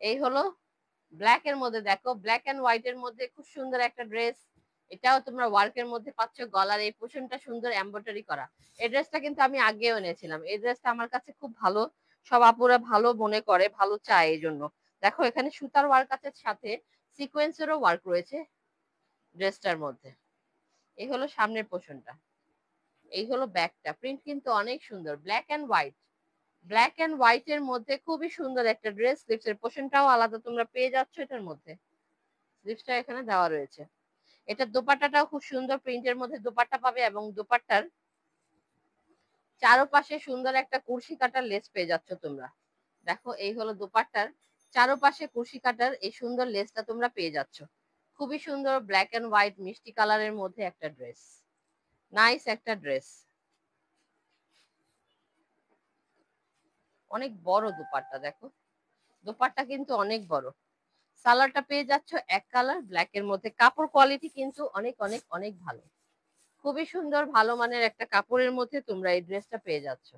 এই হলো ব্ল্যাক এর মধ্যে, দেখো ব্ল্যাক এন্ড হোয়াইট এর মধ্যে খুব সুন্দর একটা ড্রেস। এটাও তোমরা ওয়ার্কের মধ্যে পাচ্ছ, গলার এই পোর্শনটা সুন্দর এমব্রয়ডারি করা। এই ড্রেসটা কিন্তু আমি আগেও এনেছিলাম, এই ড্রেসটা আমার কাছে খুব ভালো, সব আপুরা ভালো মনে করে, ভালো চায়। এই জন্য দেখো এখানে সুতার ওয়ার্ক আছে, সাথে সিকোয়েন্সেরও ওয়ার্ক রয়েছে ড্রেসটার মধ্যে। এই হলো সামনের পোর্শনটা, এই হলো ব্যাকটা। প্রিন্ট কিন্তু অনেক সুন্দর, black and white, black and white এর মধ্যে খুবই সুন্দর একটা ড্রেস। স্লিভস এর পোর্শনটাও আলাদা তোমরা পেয়ে যাচ্ছ এটার মধ্যে, স্লিভসটা এখানে দেওয়া রয়েছে। এটা দোপাট্টাটাও খুব সুন্দর প্রিন্টের মধ্যে দোপাট্টা পাবে, এবং দোপাট্টার চারপাশে সুন্দর একটা কুরশি কাটার লেস পেয়ে যাচ্ছ তোমরা। দেখো এই হলো দোপাট্টার চারপাশে কুরশি কাটার এই সুন্দর লেসটা তোমরা পেয়ে যাচ্ছ। খুবই সুন্দর ব্ল্যাক এন্ড হোয়াইট মিষ্টি কালারের মধ্যে একটা ড্রেস, নাইস একটা ড্রেস। অনেক বড় দোপাট্টা, দেখো দোপাট্টা কিন্তু অনেক বড়। সালোয়ারটা পেয়ে যাচ্ছ এক কালার ব্ল্যাক এর মধ্যে। কাপড় কোয়ালিটি কিন্তু অনেক অনেক অনেক ভালো, খুবই সুন্দর ভালো মানের একটা কাপড়ের মধ্যে তোমরা এই ড্রেসটা পেয়ে যাচ্ছ।